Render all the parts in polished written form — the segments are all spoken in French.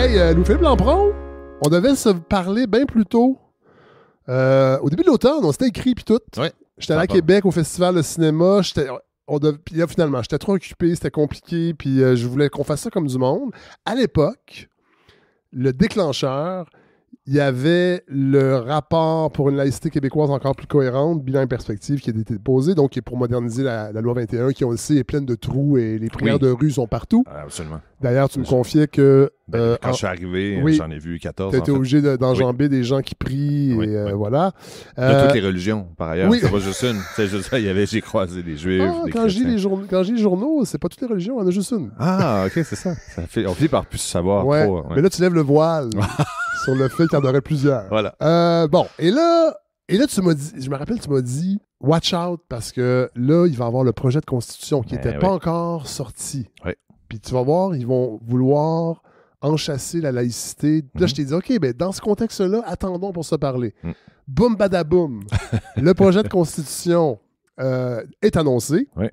Hey, Louis-Philippe Lampron, on devait se parler bien plus tôt. Au début de l'automne, on s'était écrit puis tout. Ouais. J'étais allé à Québec au Festival de cinéma. Puis là, finalement, j'étais trop occupé, c'était compliqué, puis je voulais qu'on fasse ça comme du monde. À l'époque, le déclencheur, il y avait le rapport pour une laïcité québécoise encore plus cohérente, bilan et perspective, qui a été déposé, donc qui est pour moderniser la loi 21, qui, on le sait, est pleine de trous et les prières de rue sont partout. Absolument. D'ailleurs, tu me confiais que... quand je suis arrivé, j'en ai vu 14. Tu as été obligé d'enjamber des gens qui prient, voilà. De toutes les religions, par ailleurs. Oui. C'est pas juste une. C'est juste ça, j'ai croisé des Juifs, des quand je chrétiens. lis les journaux, c'est pas toutes les religions, il y en a juste une. Ah, OK, c'est ça. On finit par plus savoir trop. Mais là, tu lèves le voile sur le fait qu'il y en aurait plusieurs. Voilà. Et là, tu m'as dit, je me rappelle, tu m'as dit, watch out, parce que là, il va y avoir le projet de constitution qui n'était pas encore sorti. Oui. Puis tu vas voir, ils vont vouloir enchasser la laïcité. Là, je t'ai dit, OK, ben, dans ce contexte-là, attendons pour se parler. Boum, badaboum. Le projet de constitution est annoncé. Oui.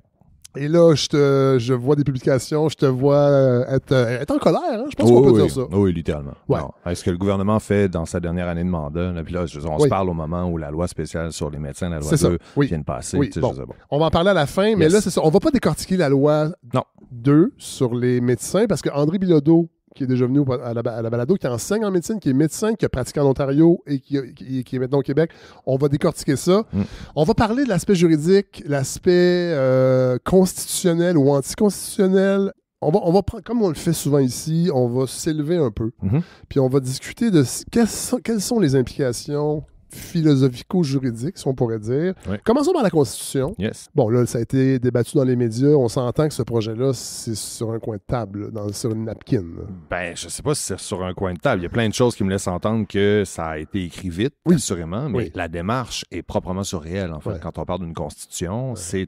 Et là, je vois des publications, je te vois être en colère. Hein? Je pense qu'on peut dire ça. Oui, littéralement. Ouais. Ce que le gouvernement fait dans sa dernière année de mandat, là, puis là, on se parle au moment où la loi spéciale sur les médecins, la loi 2, vient de passer. Oui. On va en parler à la fin, mais là, c'est ça. On va pas décortiquer la loi 2 sur les médecins, parce que André Bilodeau, qui est déjà venu à la balado, qui enseigne en médecine, qui est médecin, qui a pratiqué en Ontario et qui est maintenant au Québec. On va décortiquer ça. On va parler de l'aspect juridique, l'aspect constitutionnel ou anticonstitutionnel. On va prendre, comme on le fait souvent ici, on va s'élever un peu. Puis on va discuter de quelles sont les implications philosophico-juridique, si on pourrait dire. Oui. Commençons par la Constitution. Yes. Bon, là, ça a été débattu dans les médias. On s'entend que ce projet-là, c'est sur un coin de table, sur une napkin. Ben, je sais pas si c'est sur un coin de table. Il y a plein de choses qui me laissent entendre que ça a été écrit vite, assurément, mais la démarche est proprement surréelle, en fait. Ouais. Quand on parle d'une Constitution, c'est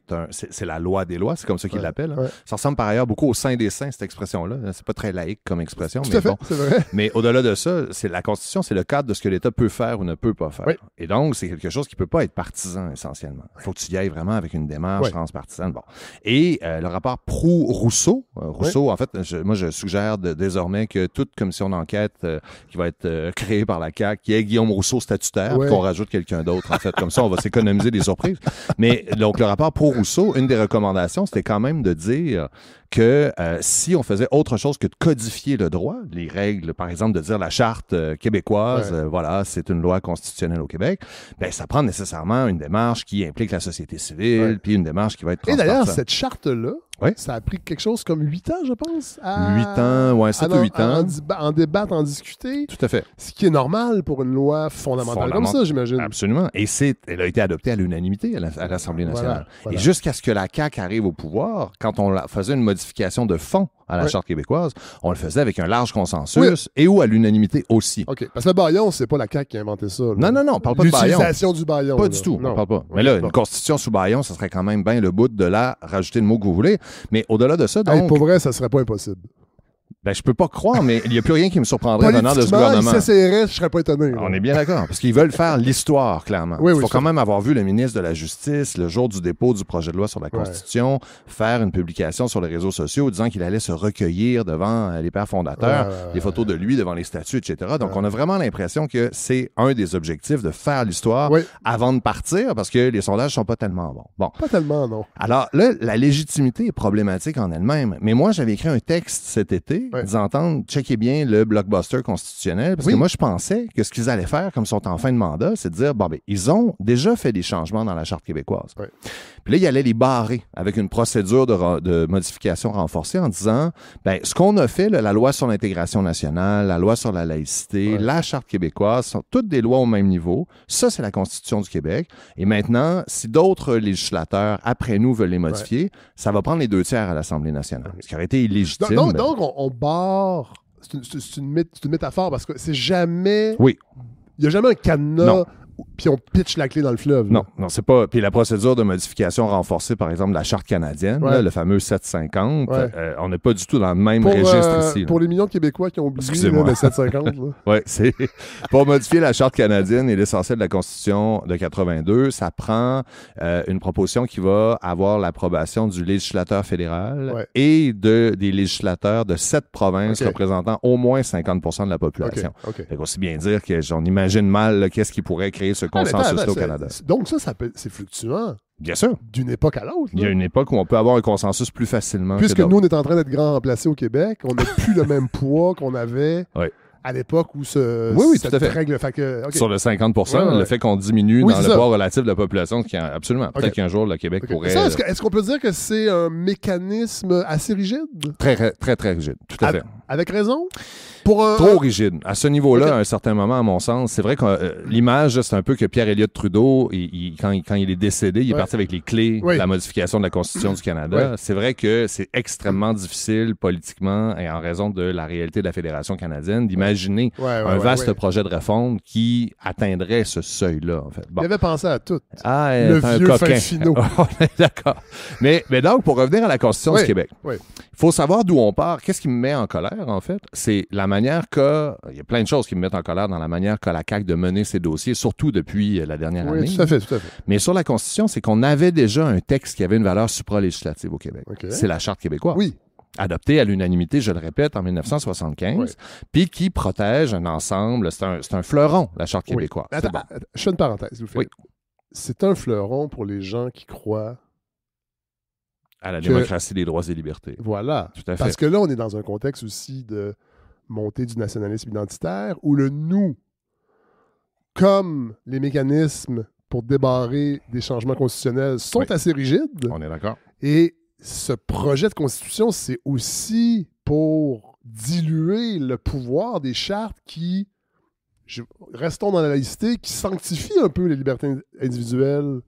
la loi des lois, c'est comme ça qu'ils l'appellent. Hein. Ouais. Ça ressemble par ailleurs beaucoup au Saint des Saints, cette expression-là. C'est pas très laïque comme expression, Tout à fait, c'est vrai. Mais au-delà de ça, la Constitution, c'est le cadre de ce que l'État peut faire ou ne peut pas faire. Oui. Et donc, c'est quelque chose qui ne peut pas être partisan, essentiellement. Il faut que tu y ailles vraiment avec une démarche transpartisane. Bon. Et le rapport Proulx-Rousseau, en fait, moi, je suggère désormais que toute commission d'enquête qui va être créée par la CAQ, qui est Guillaume Rousseau statutaire, qu'on rajoute quelqu'un d'autre, en fait. Comme ça, on va s'économiser des surprises. Mais donc, le rapport Proulx-Rousseau, une des recommandations, c'était quand même de dire que si on faisait autre chose que de codifier le droit, les règles, par exemple, de dire la charte québécoise, voilà, c'est une loi constitutionnelle au Québec, ben ça prend nécessairement une démarche qui implique la société civile, puis une démarche qui va être transpartisane. Et d'ailleurs, cette charte-là, ça a pris quelque chose comme 8 ans, je pense. 8 ans, 7 ou 8 ans. En débattre, en discuter. Tout à fait. Ce qui est normal pour une loi fondamentale comme ça, j'imagine. Absolument. Et elle a été adoptée à l'unanimité à l'Assemblée nationale. Voilà. Et jusqu'à ce que la CAQ arrive au pouvoir, quand on faisait une modification de fond à la Charte québécoise, on le faisait avec un large consensus et ou à l'unanimité aussi. OK. Parce que le bâillon, c'est pas la CAQ qui a inventé ça. Là. Non, on parle pas de bâillon. L'utilisation du bâillon. Pas du tout, on parle pas. Mais là, une constitution sous bâillon, ça serait quand même bien le bout de rajouter le mot que vous voulez. Mais au-delà de ça, donc... pour vrai, ça serait pas impossible. Ben, je peux pas croire, mais il n'y a plus rien qui me surprendrait venant de ce gouvernement. Si ça je serais pas étonné. On est bien d'accord, parce qu'ils veulent faire l'histoire, clairement. Il faut quand même avoir vu le ministre de la Justice, le jour du dépôt du projet de loi sur la Constitution, faire une publication sur les réseaux sociaux disant qu'il allait se recueillir devant les pères fondateurs, les photos de lui devant les statues, etc. Donc, on a vraiment l'impression que c'est un des objectifs de faire l'histoire avant de partir, parce que les sondages sont pas tellement bons. Bon. Pas tellement, non. Alors là, la légitimité est problématique en elle-même, mais moi, j'avais écrit un texte cet été disant, checkez bien le blockbuster constitutionnel, parce que moi, je pensais que ce qu'ils allaient faire, comme ils sont en fin de mandat, c'est de dire, bon, ben, ils ont déjà fait des changements dans la Charte québécoise. Puis là, ils allaient les barrer avec une procédure de modification renforcée en disant, ben, ce qu'on a fait, là, la loi sur l'intégration nationale, la loi sur la laïcité, la Charte québécoise, sont toutes des lois au même niveau. Ça, c'est la Constitution du Québec. Et maintenant, si d'autres législateurs, après nous, veulent les modifier, ça va prendre les 2/3 à l'Assemblée nationale. Ce qui aurait été illégitime. Donc on barre... C'est une métaphore parce que c'est jamais... Oui. Il n'y a jamais un cadenas puis on pitch la clé dans le fleuve. Non, c'est pas. Puis la procédure de modification renforcée, par exemple, de la Charte canadienne, là, le fameux 750, on n'est pas du tout dans le même registre ici. Pour les millions de Québécois qui ont oublié le 750. Oui, c'est. Pour modifier la Charte canadienne et l'essentiel de la Constitution de 82, ça prend une proposition qui va avoir l'approbation du législateur fédéral et des législateurs de 7 provinces représentant au moins 50% de la population. Fait aussi bien dire que j'en imagine mal qu'est-ce qui pourrait créer ce consensus au Canada. Donc c'est fluctuant. Bien sûr. D'une époque à l'autre. Il y a une époque où on peut avoir un consensus plus facilement. Puisque nous, on est en train d'être grand remplacés au Québec, on n'a plus le même poids qu'on avait à l'époque où cette règle... Fait que, sur le 50%, le fait qu'on diminue dans le poids relatif de la population, absolument. Peut-être qu'un jour, le Québec pourrait... Ça, est-ce qu'on peut dire que c'est un mécanisme assez rigide? Très, très, très rigide. Tout à fait. Avec raison? Trop rigide. À ce niveau-là, à un certain moment, à mon sens, c'est vrai que l'image, c'est un peu que Pierre-Elliott Trudeau, quand il est décédé, il est parti avec les clés de la modification de la Constitution du Canada. C'est vrai que c'est extrêmement difficile politiquement et en raison de la réalité de la Fédération canadienne d'imaginer un vaste projet de réforme qui atteindrait ce seuil-là, en fait. Bon. Il avait pensé à tout. Le vieux Finot. D'accord. Mais donc, pour revenir à la Constitution du Québec, il faut savoir d'où on part. Qu'est-ce qui me met en colère, en fait? C'est la manière il y a plein de choses qui me mettent en colère dans la manière qu'a la CAQ de mener ses dossiers, surtout depuis la dernière année. Tout à fait. Mais sur la Constitution, c'est qu'on avait déjà un texte qui avait une valeur supralégislative au Québec. C'est la Charte québécoise. Oui. Adoptée à l'unanimité, je le répète, en 1975, puis qui protège un ensemble. C'est un fleuron, la Charte québécoise. Attends, je fais une parenthèse. C'est un fleuron pour les gens qui croient à la démocratie des droits et libertés. Voilà. Tout à fait. Parce que là, on est dans un contexte aussi de montée du nationalisme identitaire, où le nous, comme les mécanismes pour débarrer des changements constitutionnels, sont assez rigides. On est d'accord. Et ce projet de constitution, c'est aussi pour diluer le pouvoir des chartes qui, restons dans la laïcité, qui sanctifient un peu les libertés individuelles.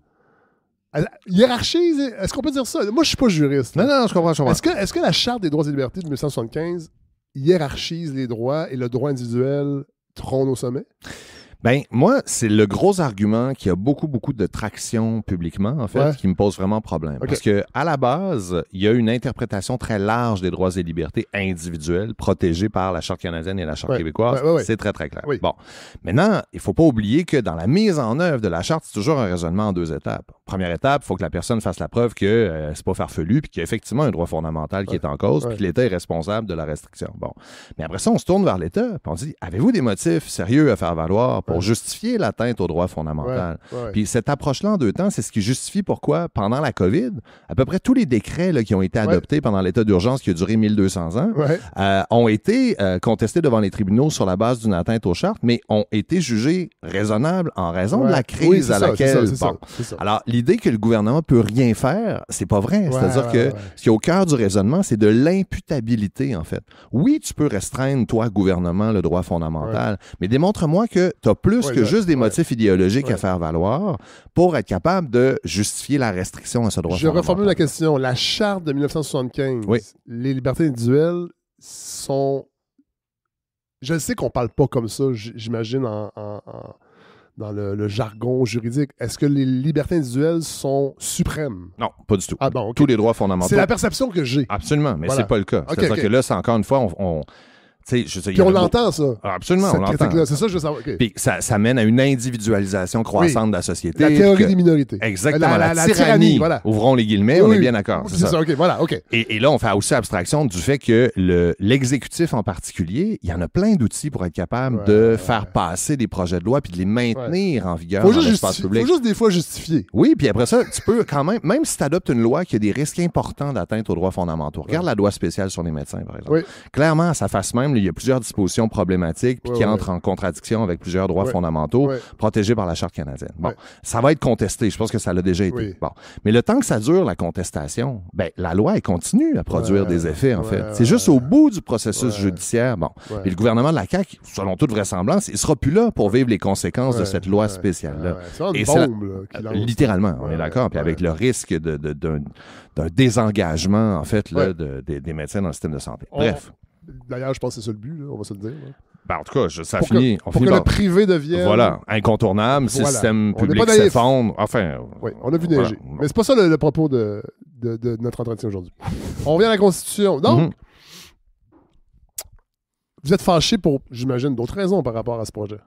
Hiérarchise, est-ce qu'on peut dire ça? Moi, je ne suis pas juriste. Non, je comprends. Est-ce que la Charte des droits et libertés de 1975 hiérarchise les droits et le droit individuel trône au sommet? Ben moi, c'est le gros argument qui a beaucoup de traction publiquement, en fait, qui me pose vraiment problème. Parce que à la base, il y a une interprétation très large des droits et libertés individuels protégés par la Charte canadienne et la Charte québécoise. C'est très, très clair. Bon. Maintenant, il ne faut pas oublier que dans la mise en œuvre de la Charte, c'est toujours un raisonnement en 2 étapes. Première étape, il faut que la personne fasse la preuve que c'est pas farfelu puis qu'il y a effectivement un droit fondamental qui est en cause puis que l'État est responsable de la restriction. Bon. Mais après ça, on se tourne vers l'État puis on dit, avez-vous des motifs sérieux à faire valoir pour justifier l'atteinte aux droits fondamentaux? Puis cette approche-là en 2 temps, c'est ce qui justifie pourquoi, pendant la COVID, à peu près tous les décrets là, qui ont été adoptés pendant l'état d'urgence qui a duré 1200 ans ont été contestés devant les tribunaux sur la base d'une atteinte aux chartes, mais ont été jugés raisonnables en raison de la crise à laquelle... Alors, l'idée que le gouvernement peut rien faire, c'est pas vrai. C'est-à-dire que ce qui est au cœur du raisonnement, c'est de l'imputabilité, en fait. Oui, tu peux restreindre, toi, gouvernement, le droit fondamental, mais démontre-moi que tu as plus que juste des motifs idéologiques à faire valoir pour être capable de justifier la restriction à ce droit fondamental. Je reformule la question. La Charte de 1975, les libertés individuelles sont... Je sais qu'on parle pas comme ça, j'imagine, dans le jargon juridique. Est-ce que les libertés individuelles sont suprêmes? Non, pas du tout. Ah bon, tous les droits fondamentaux. C'est la perception que j'ai. Absolument, mais c'est pas le cas. C'est-à-dire que là, c'est encore une fois, puis on l'entend, ça. Absolument, on l'entend. C'est ça, je veux savoir. Puis ça mène à une individualisation croissante de la société. La théorie des minorités. Exactement. La tyrannie. Voilà. Ouvrons les guillemets, on est bien d'accord. C'est ça, OK, voilà, OK. Et là, on fait aussi abstraction du fait que l'exécutif en particulier, il y en a plein d'outils pour être capable de faire passer des projets de loi puis de les maintenir en vigueur dans l'espace public. Il faut juste des fois justifier. Oui, puis après ça, tu peux quand même si tu adoptes une loi qui a des risques importants d'atteinte aux droits fondamentaux. Regarde la loi spéciale sur les médecins, par exemple. Clairement, à sa face même, il y a plusieurs dispositions problématiques puis qui entrent en contradiction avec plusieurs droits fondamentaux protégés par la Charte canadienne. Bon, ça va être contesté. Je pense que ça l'a déjà été. Bon. Mais le temps que ça dure, la contestation, ben, la loi, elle continue à produire des effets, en fait. C'est juste au bout du processus judiciaire. Bon. Et le gouvernement de la CAQ, selon toute vraisemblance, il sera plus là pour vivre les conséquences de cette loi spéciale-là. C'est une bombe, littéralement, on est d'accord. Puis avec le risque d'un désengagement, en fait, là, des médecins dans le système de santé. Bref. D'ailleurs, je pense que c'est ça le but, là, on va se le dire. Là. Ben, en tout cas, ça finit. Pour que le privé devienne. Voilà, incontournable, si le système public s'effondre. Enfin. Oui, on a vu neiger. Mais c'est pas ça le propos de notre entretien aujourd'hui. On revient à la Constitution. Donc, vous êtes fâché pour, j'imagine, d'autres raisons par rapport à ce projet.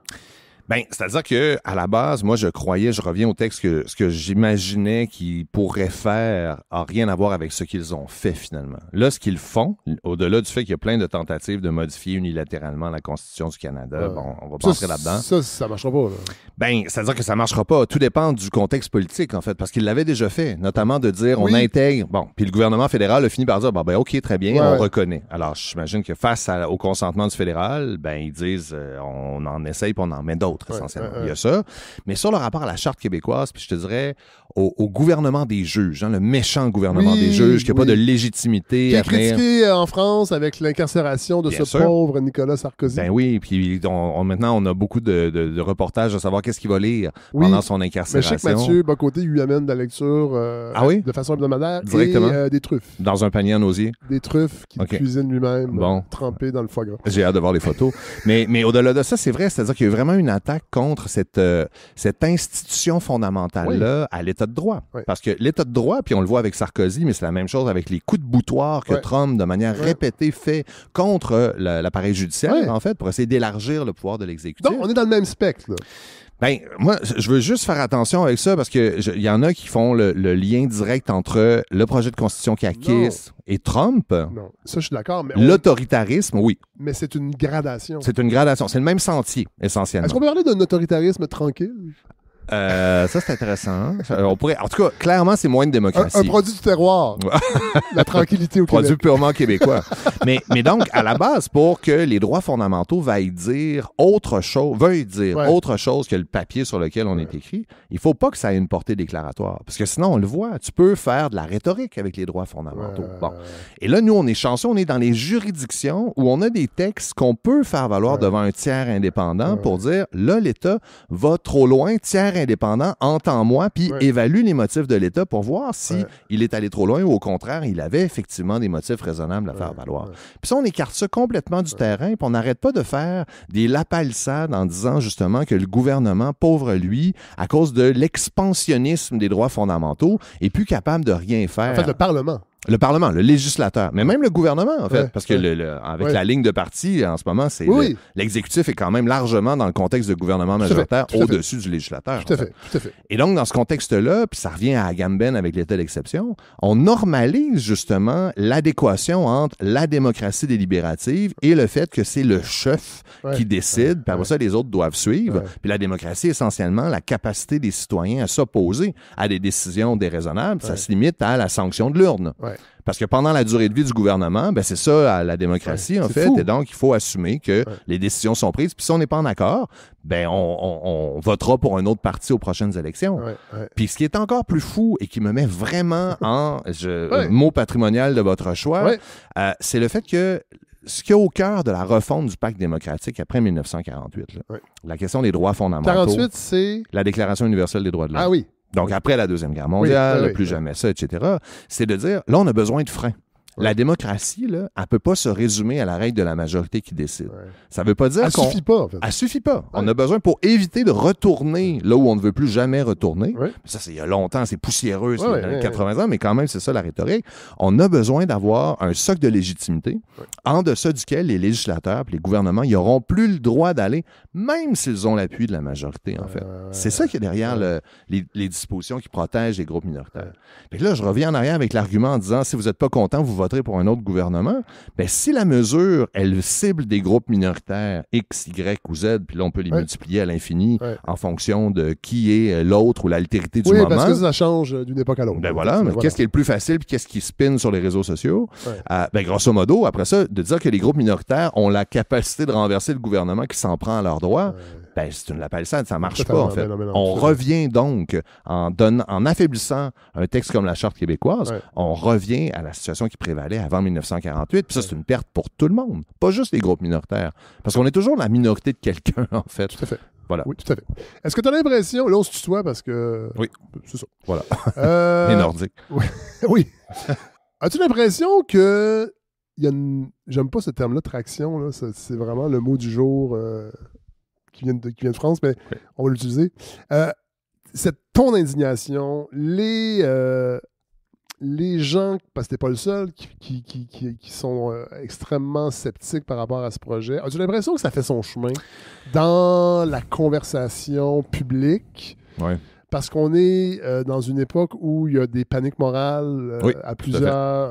Ben, c'est-à-dire que à la base, moi, je reviens au texte, que ce que j'imaginais qu'ils pourraient faire a rien à voir avec ce qu'ils ont fait finalement. Là, ce qu'ils font, au-delà du fait qu'il y a plein de tentatives de modifier unilatéralement la Constitution du Canada, bon, on va pas entrer là-dedans. Ça marchera pas. Là. Ben, c'est-à-dire que ça marchera pas. Tout dépend du contexte politique, en fait, parce qu'ils l'avaient déjà fait, notamment de dire on intègre. Bon, puis le gouvernement fédéral a fini par dire ben OK, très bien, on reconnaît. Alors, j'imagine que face au consentement du fédéral, ben ils disent on en essaye puis on en met d'autres. Essentiellement. Il y a ça. Mais sur le rapport à la Charte québécoise, puis je te dirais au gouvernement des juges, le méchant gouvernement des juges, qui n'a pas de légitimité. Qui est critiqué en France avec l'incarcération de pauvre Nicolas Sarkozy. Ben oui, puis maintenant, on a beaucoup de reportages à savoir qu'est-ce qu'il va lire pendant son incarcération. Mais je sais que Mathieu Bocoté lui amène de la lecture de façon hebdomadaire. Directement? Et des truffes. Dans un panier en osier? Des truffes qu'il cuisine lui-même, trempées dans le foie gras. J'ai hâte de voir les photos. mais au-delà de ça, c'est vrai, c'est-à-dire qu'il y a eu vraiment une attaque contre cette institution fondamentale-là à l'État de droit. Oui. Parce que l'État de droit, puis on le voit avec Sarkozy, mais c'est la même chose avec les coups de boutoir que Trump, de manière répétée, fait contre l'appareil judiciaire, en fait, pour essayer d'élargir le pouvoir de l'exécutif. Donc, on est dans le même spectre, là. Ben, moi, je veux juste faire attention avec ça parce que il y en a qui font le lien direct entre le projet de constitution caquiste et Trump. Non, ça, je suis d'accord. Mais l'autoritarisme, oui. Mais c'est une gradation. C'est une gradation. C'est le même sentier, essentiellement. Est-ce qu'on peut parler d'un autoritarisme tranquille? Ça, c'est intéressant. On pourrait, en tout cas, clairement, c'est moins de démocratie. Un produit du terroir. La tranquillité au Québec. Produit purement québécois. mais donc, à la base, pour que les droits fondamentaux veuillent dire autre chose que le papier sur lequel on est écrit, il faut pas que ça ait une portée déclaratoire. Parce que sinon, on le voit, tu peux faire de la rhétorique avec les droits fondamentaux. Bon. Et là, nous, on est chanceux, on est dans les juridictions où on a des textes qu'on peut faire valoir devant un tiers indépendant pour dire, là, l'État va trop loin, tiers indépendant, entends-moi, puis évalue les motifs de l'État pour voir si il est allé trop loin ou au contraire, il avait effectivement des motifs raisonnables à faire valoir. Puis ça, on écarte ça complètement du terrain, puis on n'arrête pas de faire des lapalissades en disant justement que le gouvernement, pauvre lui, à cause de l'expansionnisme des droits fondamentaux, est plus capable de rien faire. En fait, le Parlement. Le Parlement, le législateur, mais même le gouvernement, en fait, parce que avec la ligne de parti, en ce moment, c'est l'exécutif est quand même largement dans le contexte de gouvernement majoritaire au-dessus du législateur. Tout à fait. Et donc, dans ce contexte-là, puis ça revient à Agamben avec l'état d'exception, on normalise justement l'adéquation entre la démocratie délibérative et le fait que c'est le chef qui décide, puis après ça, les autres doivent suivre. Puis la démocratie, essentiellement, la capacité des citoyens à s'opposer à des décisions déraisonnables, ça se limite à la sanction de l'urne. Parce que pendant la durée de vie du gouvernement, ben c'est ça la démocratie, en fait. Fou. Et donc, il faut assumer que les décisions sont prises. Puis si on n'est pas en accord, ben on votera pour un autre parti aux prochaines élections. Puis ce qui est encore plus fou et qui me met vraiment en mot patrimonial de votre choix, c'est le fait que ce qui est au cœur de la refonte du pacte démocratique après 1948, la question des droits fondamentaux. 48, c'est la Déclaration universelle des droits de l'homme. Ah oui. Donc, après la Deuxième Guerre mondiale, plus jamais ça, etc., c'est de dire, là, on a besoin de freins. La démocratie, là, elle ne peut pas se résumer à la règle de la majorité qui décide. Ça ne veut pas dire qu'on... Elle suffit pas, en fait. Elle suffit pas. On a besoin, pour éviter de retourner là où on ne veut plus jamais retourner, ça, c'est il y a longtemps, c'est poussiéreux, c'est dans les 80 ans, mais quand même, c'est ça la rhétorique. On a besoin d'avoir un socle de légitimité en deçà duquel les législateurs et les gouvernements n'auront plus le droit d'aller, même s'ils ont l'appui de la majorité, en fait. C'est ça qui est derrière les dispositions qui protègent les groupes minoritaires. Puis là, je reviens en arrière avec l'argument en disant, si vous n'êtes pas content, vous voterez pour un autre gouvernement, bien, si la mesure, elle cible des groupes minoritaires X, Y ou Z, puis là, on peut les multiplier à l'infini en fonction de qui est l'autre ou l'altérité du moment. Oui, parce que ça change d'une époque à l'autre. Ben voilà, mais qu'est-ce qui est le plus facile puis qu'est-ce qui spin sur les réseaux sociaux? Ben, grosso modo, après ça, de dire que les groupes minoritaires ont la capacité de renverser le gouvernement qui s'en prend à leurs droits, ben, c'est une lapalissade, ça marche pas, en fait. On revient donc, en affaiblissant un texte comme la Charte québécoise, on revient à la situation qui prévalait avant 1948, puis ça, c'est une perte pour tout le monde, pas juste les groupes minoritaires. Parce qu'on est toujours la minorité de quelqu'un, en fait. Tout à fait. Voilà. Oui, tout à fait. Est-ce que tu as l'impression, là, on se tutoie parce que... Oui. C'est ça. Voilà. Les Nordiques. Oui. As-tu l'impression que j'aime pas ce terme-là, traction, là, c'est vraiment le mot du jour qui vient de France, mais on va l'utiliser. Cette ton d'indignation, les gens, parce que t'es pas le seul, qui sont extrêmement sceptiques par rapport à ce projet, as-tu l'impression que ça fait son chemin dans la conversation publique? Oui. Parce qu'on est dans une époque où il y a des paniques morales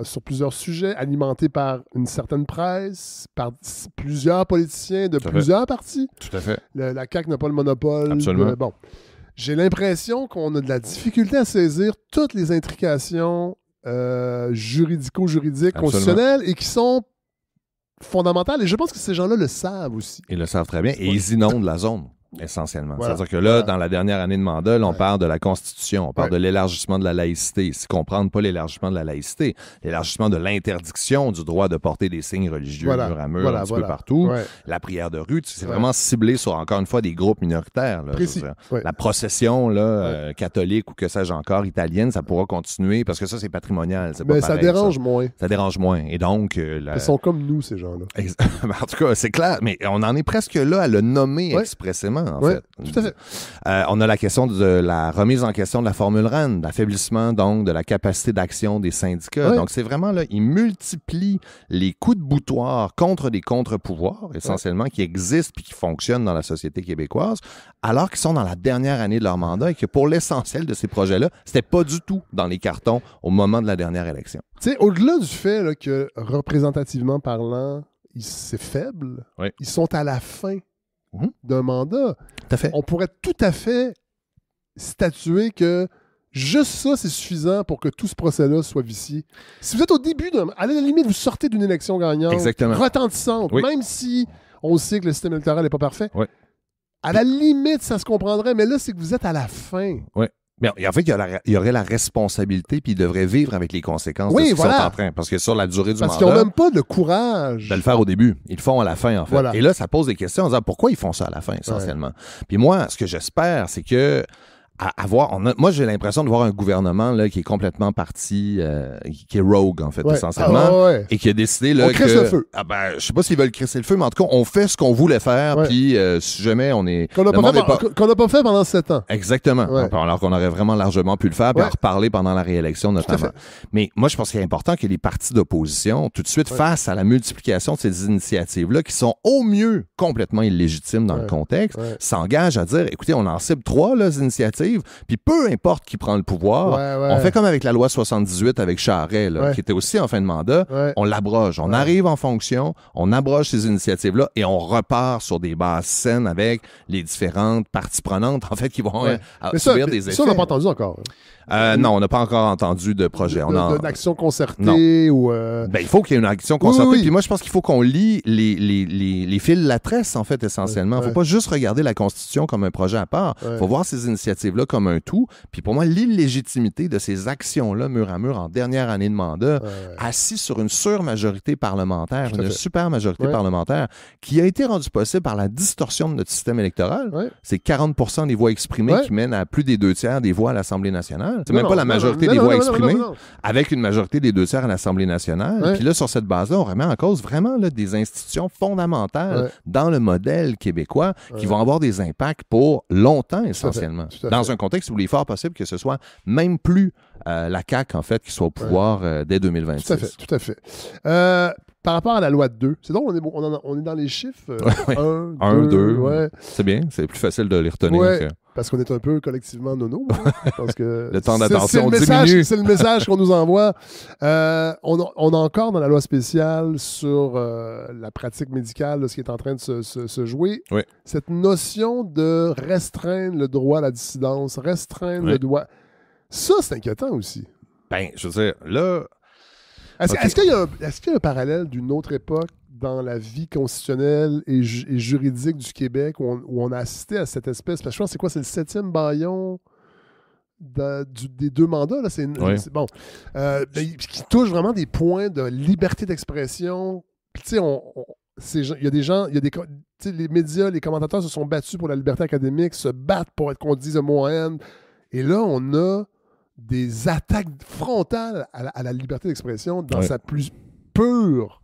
sur plusieurs sujets, alimentées par une certaine presse, par plusieurs politiciens de plusieurs partis. Tout à fait. La CAQ n'a pas le monopole. Absolument. Bon. J'ai l'impression qu'on a de la difficulté à saisir toutes les intrications juridico-juridiques, constitutionnelles, et qui sont fondamentales. Et je pense que ces gens-là le savent aussi. Ils le savent très bien. Et ils inondent la zone. Essentiellement. Voilà. C'est-à-dire que là, dans la dernière année de mandat, là, on parle de la Constitution, on parle de l'élargissement de la laïcité. Si comprendre pas l'élargissement de la laïcité, l'élargissement de l'interdiction du droit de porter des signes religieux mur à mur, un petit peu partout. La prière de rue, c'est vraiment ciblé sur, encore une fois, des groupes minoritaires. Là, la procession là, catholique ou que sais-je encore, italienne, ça pourra continuer parce que ça, c'est patrimonial. C'est pas pareil, ça dérange moins. Ça dérange moins. Et donc... Ils sont comme nous, ces gens-là. En tout cas, c'est clair. Mais on en est presque là à le nommer expressément. En fait. Tout à fait. On a la question de la remise en question de la formule RAND, l'affaiblissement donc de la capacité d'action des syndicats. Donc c'est vraiment là, ils multiplient les coups de boutoir contre des contre-pouvoirs essentiellement qui existent puis qui fonctionnent dans la société québécoise, alors qu'ils sont dans la dernière année de leur mandat et que pour l'essentiel de ces projets-là, c'était pas du tout dans les cartons au moment de la dernière élection. Tu sais, au-delà du fait là, que représentativement parlant, c'est faible, ils sont à la fin d'un mandat. Tout à fait. On pourrait tout à fait statuer que juste ça, c'est suffisant pour que tout ce procès-là soit vicié. Si vous êtes au début, à la limite, vous sortez d'une élection gagnante, retentissante, même si on sait que le système électoral n'est pas parfait, à la limite, ça se comprendrait, mais là, c'est que vous êtes à la fin. Oui. Mais en fait, il y aurait la responsabilité, puis ils devraient vivre avec les conséquences de ce qu'ils sont en train. Parce que sur la durée du mandat... Parce qu'ils n'ont même pas le courage de le faire au début. Ils le font à la fin, en fait. Voilà. Et là, ça pose des questions en disant pourquoi ils font ça à la fin, essentiellement. Puis moi, ce que j'espère, c'est que moi, j'ai l'impression de voir un gouvernement là, qui est complètement parti, qui est rogue, en fait, essentiellement, et qui a décidé là, on crisse le feu. Je sais pas s'ils veulent crisser le feu, mais en tout cas, on fait ce qu'on voulait faire, puis si jamais on est... Qu'on n'a pas fait pendant 7 ans. Exactement. Alors qu'on aurait vraiment largement pu le faire, puis en reparler pendant la réélection, notamment. Mais moi, je pense qu'il est important que les partis d'opposition, tout de suite, face à la multiplication de ces initiatives-là, qui sont au mieux complètement illégitimes dans le contexte, s'engagent à dire, écoutez, on en cible 3, là, initiatives, puis peu importe qui prend le pouvoir, on fait comme avec la loi 78 avec Charest, là, qui était aussi en fin de mandat, on l'abroge. On arrive en fonction, on abroge ces initiatives-là et on repart sur des bases saines avec les différentes parties prenantes, en fait, qui vont subir des effets. Ça, on n'a pas entendu encore. Non, on n'a pas encore entendu de projet. D'une action concertée ou... il faut qu'il y ait une action concertée. Puis moi, je pense qu'il faut qu'on lie les fils de la tresse, en fait, essentiellement. Il ne faut pas juste regarder la Constitution comme un projet à part. Il faut voir ces initiatives-là comme un tout. Puis pour moi, l'illégitimité de ces actions-là, mur à mur, en dernière année de mandat, assis sur une surmajorité parlementaire, une super majorité parlementaire, qui a été rendue possible par la distorsion de notre système électoral. C'est 40% des voix exprimées qui mènent à plus des 2/3 des voix à l'Assemblée nationale. C'est même pas la majorité des voix exprimées, avec une majorité des 2/3 à l'Assemblée nationale. Puis là, sur cette base-là, on remet en cause vraiment là, des institutions fondamentales dans le modèle québécois qui vont avoir des impacts pour longtemps, essentiellement. Tout à fait. Dans un contexte où il est fort possible que ce soit même plus la CAQ, en fait, qui soit au pouvoir dès 2026. Tout à fait. Par rapport à la loi 2, c'est donc on est dans les chiffres 1, 2. C'est bien, c'est plus facile de les retenir. Parce qu'on est un peu collectivement nono. Parce que le temps d'attention diminue. C'est le message qu'on nous envoie. On a encore dans la loi spéciale sur la pratique médicale, là, ce qui est en train de se jouer, cette notion de restreindre le droit à la dissidence, restreindre le droit. Ça, c'est inquiétant aussi. Je veux dire, là... Est-ce qu'il y a un parallèle d'une autre époque dans la vie constitutionnelle et juridique du Québec où on a assisté à cette espèce... Parce que je pense que c'est quoi? C'est le 7e bâillon des 2 mandats. Là. C'est bon. Qui touche vraiment des points de liberté d'expression. Puis tu sais, il y a des gens... les médias, les commentateurs se sont battus pour la liberté académique, se battent pour qu'on dise le mot haine. Et là, on a des attaques frontales à la liberté d'expression dans sa plus pure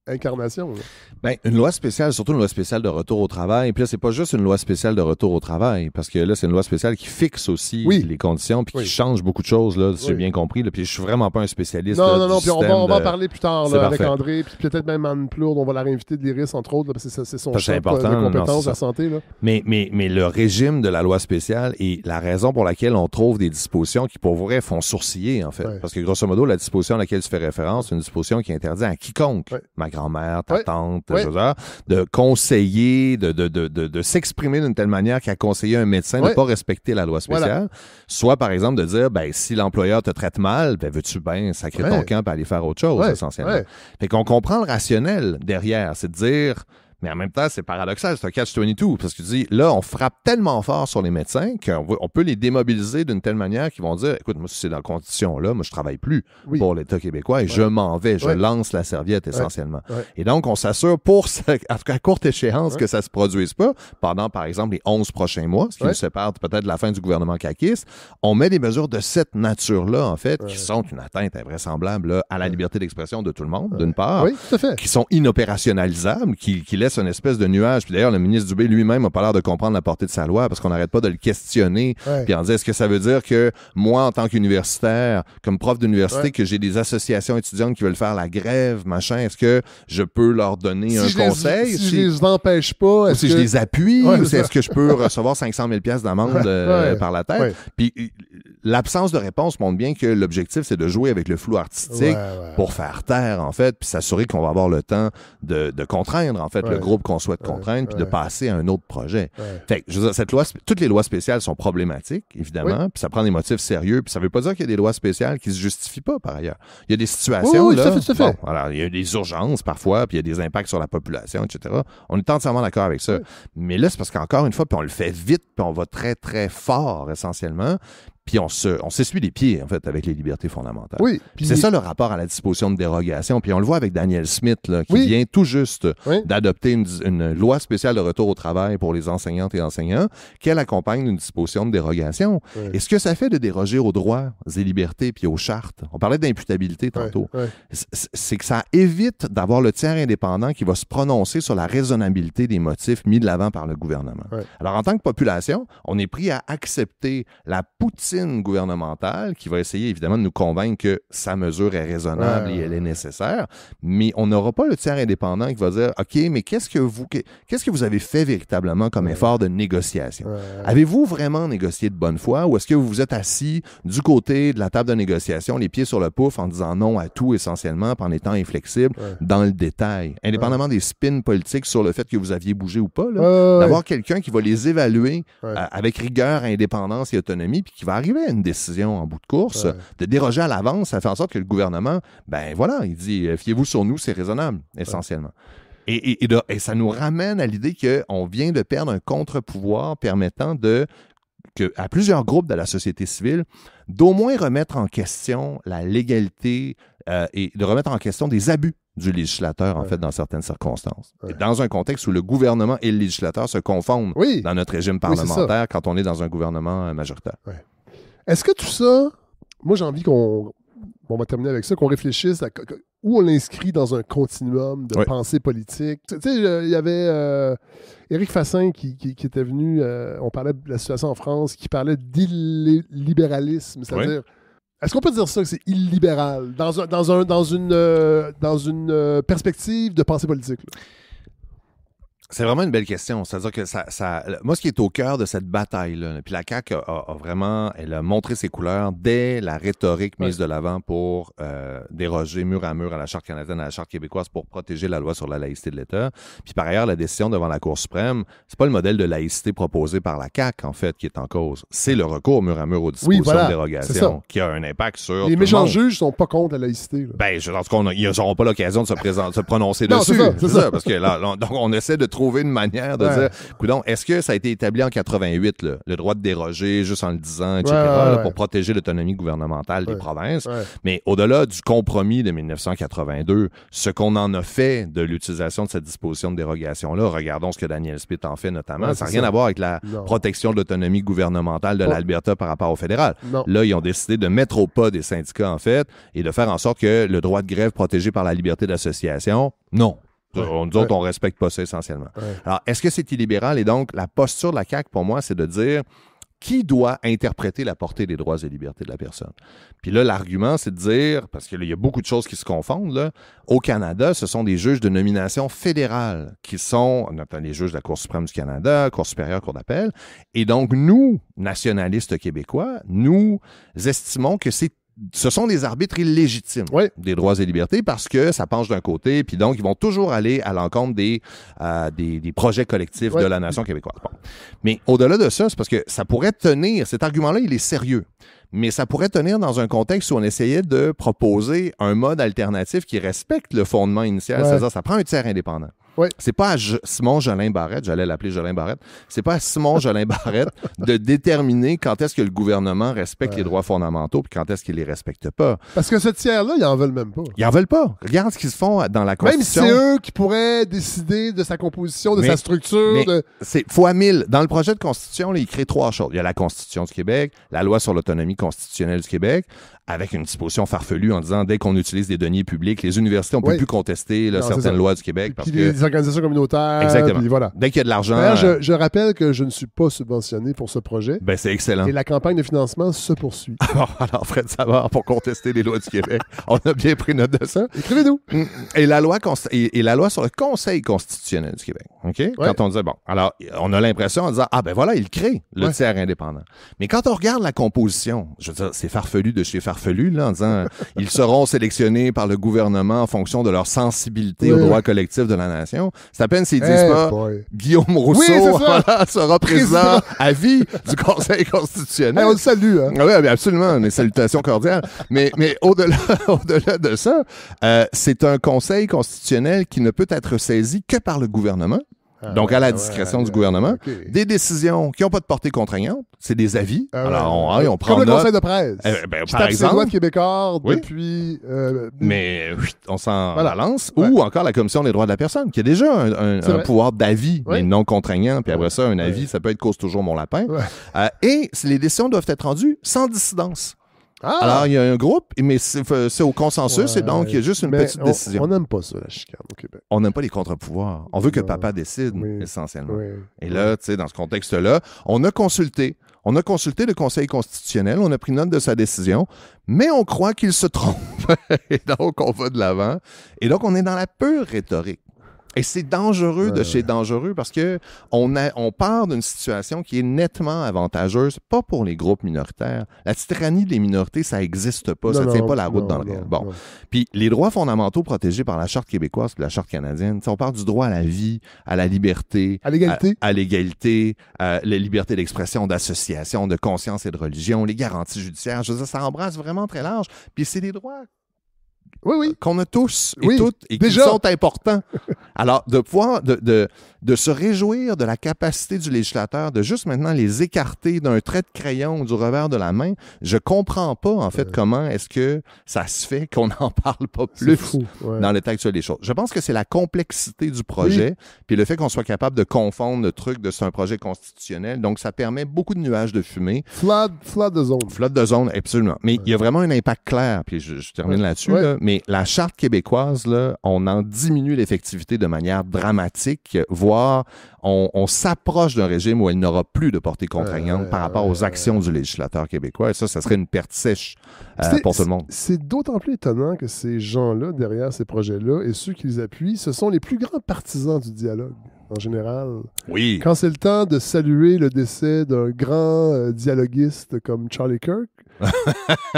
incarnation. Ben, une loi spéciale, surtout une loi spéciale de retour au travail. Puis là, c'est pas juste une loi spéciale de retour au travail, parce que là, c'est une loi spéciale qui fixe aussi les conditions, puis qui change beaucoup de choses, là, si j'ai bien compris. Là, puis je suis vraiment pas un spécialiste. Non, puis on va en parler plus tard là, avec André, puis peut-être même Anne Plourde, on va la réinviter de l'IRIS, entre autres, là, parce que c'est son champ de compétences de la santé. Là. Mais le régime de la loi spéciale est la raison pour laquelle on trouve des dispositions qui, pour vrai, font sourciller, en fait. Ouais. Parce que, grosso modo, la disposition à laquelle tu fais référence, c'est une disposition qui interdit à quiconque, ma grand-mère, ta tante, de conseiller, de s'exprimer d'une telle manière qu'à conseiller un médecin de ne pas respecter la loi spéciale. Soit, par exemple, de dire, ben, si l'employeur te traite mal, ben, veux-tu bien sacrer ton camp et aller faire autre chose, essentiellement. Fait qu'on comprend le rationnel derrière. C'est de dire, mais en même temps, c'est paradoxal, c'est un catch-22, parce que tu dis, là, on frappe tellement fort sur les médecins qu'on peut les démobiliser d'une telle manière qu'ils vont dire, écoute, moi, si c'est dans la condition-là, moi, je travaille plus pour l'État québécois et je m'en vais, je lance la serviette essentiellement. Et donc, on s'assure à courte échéance que ça ne se produise pas pendant, par exemple, les 11 prochains mois, ce qui nous sépare peut-être de la fin du gouvernement caquiste. On met des mesures de cette nature-là, en fait, qui sont une atteinte invraisemblable là, à la liberté d'expression de tout le monde, d'une part, qui sont inopérationnalisables, qui laissent une espèce de nuage. Puis d'ailleurs, le ministre Dubé lui-même n'a pas l'air de comprendre la portée de sa loi parce qu'on n'arrête pas de le questionner. Puis on dit, est-ce que ça veut dire que moi, en tant qu'universitaire, comme prof d'université, que j'ai des associations étudiantes qui veulent faire la grève, machin, est-ce que je peux leur donner un conseil? Si je les empêche pas, ou si je les appuie, ou est-ce que je peux recevoir 500 000 $ d'amende par la tête? Puis l'absence de réponse montre bien que l'objectif, c'est de jouer avec le flou artistique pour faire taire, en fait, puis s'assurer qu'on va avoir le temps de contraindre, en fait, le groupe qu'on souhaite contraindre, puis de passer à un autre projet. Fait que, je veux dire, toutes les lois spéciales sont problématiques, évidemment, puis ça prend des motifs sérieux, puis ça veut pas dire qu'il y a des lois spéciales qui se justifient pas, par ailleurs. Il y a des situations, là, tout à fait. Bon, alors, il y a des urgences, parfois, puis il y a des impacts sur la population, etc. On est entièrement d'accord avec ça. Mais là, c'est parce qu'encore une fois, puis on le fait vite, puis on va très, très fort, essentiellement, puis on s'essuie les pieds, en fait, avec les libertés fondamentales. C'est ça le rapport à la disposition de dérogation. Puis on le voit avec Daniel Smith, là, qui vient tout juste d'adopter une loi spéciale de retour au travail pour les enseignantes et enseignants, qu'elle accompagne d'une disposition de dérogation. Et ce que ça fait de déroger aux droits et libertés puis aux chartes, on parlait d'imputabilité tantôt, c'est que ça évite d'avoir le tiers indépendant qui va se prononcer sur la raisonnabilité des motifs mis de l'avant par le gouvernement. Alors, en tant que population, on est pris à accepter la poutine gouvernementale qui va essayer évidemment de nous convaincre que sa mesure est raisonnable et elle est nécessaire, mais on n'aura pas le tiers indépendant qui va dire OK, mais qu'est-ce que vous avez fait véritablement comme effort de négociation? Avez-vous vraiment négocié de bonne foi ou est-ce que vous vous êtes assis du côté de la table de négociation, les pieds sur le pouf en disant non à tout essentiellement, puis en étant inflexible dans le détail, indépendamment des spins politiques sur le fait que vous aviez bougé ou pas, d'avoir quelqu'un qui va les évaluer avec rigueur, indépendance et autonomie, puis qui va arriver à une décision en bout de course, de déroger à l'avance, ça fait en sorte que le gouvernement, ben voilà, il dit, fiez-vous sur nous, c'est raisonnable, essentiellement. Et ça nous ramène à l'idée qu'on vient de perdre un contre-pouvoir permettant à plusieurs groupes de la société civile d'au moins remettre en question la légalité et de remettre en question des abus du législateur, en fait, dans certaines circonstances. Et dans un contexte où le gouvernement et le législateur se confondent dans notre régime parlementaire quand on est dans un gouvernement majoritaire. Est-ce que tout ça, moi j'ai envie on va terminer avec ça, qu'on réfléchisse à où on l'inscrit dans un continuum de pensée politique. Tu sais, il y avait Éric Fassin qui était venu, on parlait de la situation en France, qui parlait d'illibéralisme, c'est-à-dire, est-ce qu'on peut dire ça que c'est illibéral dans une perspective de pensée politique? Là? C'est vraiment une belle question. C'est-à-dire que moi, ce qui est au cœur de cette bataille-là, puis la CAQ elle a montré ses couleurs dès la rhétorique mise de l'avant pour déroger mur à la Charte canadienne, à la Charte québécoise pour protéger la loi sur la laïcité de l'État. Puis par ailleurs, la décision devant la Cour suprême, c'est pas le modèle de laïcité proposé par la CAQ, en fait, qui est en cause. C'est le recours mur à mur aux dispositions de dérogation qui a un impact sur les méchants juges sont pas contre la laïcité. Là. Ben, en tout cas, ils n'auront pas l'occasion de se prononcer dessus. C'est ça, parce que là, donc on essaie de trouver trouver une manière de dire, coudonc, est-ce que ça a été établi en 88, là, le droit de déroger, juste en le disant, etc., là, pour protéger l'autonomie gouvernementale des provinces? Mais au-delà du compromis de 1982, ce qu'on en a fait de l'utilisation de cette disposition de dérogation-là, regardons ce que Daniel Spitt en fait notamment, ça n'a rien à voir avec la protection de l'autonomie gouvernementale de l'Alberta par rapport au fédéral. Là, ils ont décidé de mettre au pas des syndicats, en fait, et de faire en sorte que le droit de grève protégé par la liberté d'association, non. Nous autres, on respecte pas ça essentiellement. Alors, est-ce que c'est illibéral? Et donc, la posture de la CAQ, pour moi, c'est de dire qui doit interpréter la portée des droits et libertés de la personne. Puis là, l'argument, c'est de dire, parce qu'il y a beaucoup de choses qui se confondent, là, au Canada, ce sont des juges de nomination fédérale qui sont, notamment les juges de la Cour suprême du Canada, Cour supérieure, Cour d'appel. Et donc, nous, nationalistes québécois, nous estimons que ce sont des arbitres illégitimes des droits et libertés parce que ça penche d'un côté, puis donc ils vont toujours aller à l'encontre des projets collectifs de la nation québécoise. Bon. Mais au-delà de ça, c'est parce que ça pourrait tenir, cet argument-là, il est sérieux, mais ça pourrait tenir dans un contexte où on essayait de proposer un mode alternatif qui respecte le fondement initial, c'est-à-dire ça prend un tiers indépendant. C'est pas à Simon Jolin Barrette, j'allais l'appeler Jolin Barrette, c'est pas à Simon Jolin Barrette de déterminer quand est-ce que le gouvernement respecte les droits fondamentaux puis quand est-ce qu'il les respecte pas. Parce que ce tiers-là, ils en veulent même pas. Ils en veulent pas. Regarde ce qu'ils se font dans la Constitution. Même si c'est eux qui pourraient décider de sa composition, de sa structure. C'est fois 1000. Dans le projet de Constitution, là, il crée 3 choses. Il y a la Constitution du Québec, la loi sur l'autonomie constitutionnelle du Québec, avec une disposition farfelue en disant dès qu'on utilise des deniers publics, les universités, on ne peut plus contester certaines lois du Québec. Parce que les organisations communautaires. Exactement. Puis voilà. Dès qu'il y a de l'argent. D'ailleurs, je rappelle que je ne suis pas subventionné pour ce projet. Ben, c'est excellent. Et la campagne de financement se poursuit. Alors Fred Savard, pour contester les lois du Québec, on a bien pris note de ça. Écrivez-nous. Et la loi sur le Conseil constitutionnel du Québec. OK? Quand on disait, bon, alors, on a l'impression en disant, ah ben voilà, il crée le tiers indépendant. Mais quand on regarde la composition, je veux dire, c'est farfelu de chez farfelu, là, en disant, ils seront sélectionnés par le gouvernement en fonction de leur sensibilité aux droits collectifs de la nation. C'est à peine s'ils disent pas Guillaume Rousseau sera président à vie du Conseil constitutionnel. On le salue. Hein? Oui, absolument. Mes salutations cordiales. Mais au-delà de ça, c'est un Conseil constitutionnel qui ne peut être saisi que par le gouvernement. Donc, à la discrétion du gouvernement, des décisions qui n'ont pas de portée contraignante, c'est des avis. Alors, on prend comme le Conseil de presse. Par exemple. Loi de Québécois depuis... mais on s'en balance. Ou encore la Commission des droits de la personne, qui a déjà un pouvoir d'avis, mais non contraignant. Puis après ça, un avis, ça peut être cause toujours mon lapin. Et les décisions doivent être rendues sans dissidence. Alors, il y a un groupe, mais c'est au consensus, et donc il y a juste une petite décision. On n'aime pas ça, la chicane au Québec. On n'aime pas les contre-pouvoirs. On veut que papa décide, essentiellement. Et là, tu sais, dans ce contexte-là, on a consulté le Conseil constitutionnel, on a pris note de sa décision, mais on croit qu'il se trompe. Et donc, on va de l'avant. Et donc, on est dans la pure rhétorique. Et c'est dangereux de chez dangereux parce que on part d'une situation qui est nettement avantageuse, pas pour les groupes minoritaires. La tyrannie des minorités, ça n'existe pas, ça tient pas la route dans le réel. Bon. Puis les droits fondamentaux protégés par la Charte québécoise et la Charte canadienne, on parle du droit à la vie, à la liberté, à l'égalité, la liberté d'expression, d'association, de conscience et de religion, les garanties judiciaires. Je veux dire, ça embrasse vraiment très large. Puis c'est des droits qu'on a tous et toutes et qui sont importants. Alors, de pouvoir, de se réjouir de la capacité du législateur de juste maintenant les écarter d'un trait de crayon ou du revers de la main, je comprends pas, en fait, comment est-ce que ça se fait qu'on n'en parle pas plus dans l'état actuel des choses. Je pense que c'est la complexité du projet, puis le fait qu'on soit capable de confondre le truc de c'est un projet constitutionnel, donc ça permet beaucoup de nuages de fumée. Flood de zone. Flood de zone, absolument. Mais il y a vraiment un impact clair, puis je termine là-dessus, là, mais la Charte québécoise, là, on en diminue l'effectivité de manière dramatique, voire on s'approche d'un régime où elle n'aura plus de portée contraignante par rapport aux actions du législateur québécois. Et ça serait une perte sèche pour tout le monde. C'est d'autant plus étonnant que ces gens-là, derrière ces projets-là, et ceux qui les appuient, ce sont les plus grands partisans du dialogue. En général. Oui. Quand c'est le temps de saluer le décès d'un grand dialoguiste comme Charlie Kirk,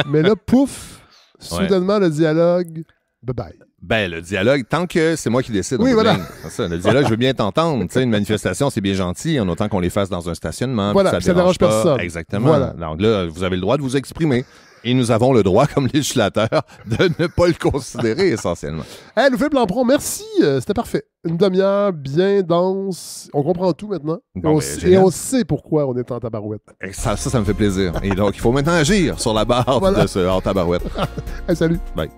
mais là, pouf, soudainement, le dialogue, bye-bye. Ben, le dialogue, tant que c'est moi qui décide. Oui, voilà. C'est ça, le dialogue, je veux bien t'entendre. Tu sais, une manifestation, c'est bien gentil, en autant qu'on les fasse dans un stationnement. Voilà, ça dérange personne. Exactement. Voilà. Donc là, vous avez le droit de vous exprimer. Et nous avons le droit, comme législateur, de ne pas le considérer essentiellement. Hey, Louis-Philippe Lampron, merci. C'était parfait. Une demi-heure bien dense. On comprend tout maintenant. Bon, et on sait pourquoi on est en tabarouette. Ça me fait plaisir. Et donc, il faut maintenant agir sur la barre de ce en tabarouette. Hey, salut. Bye.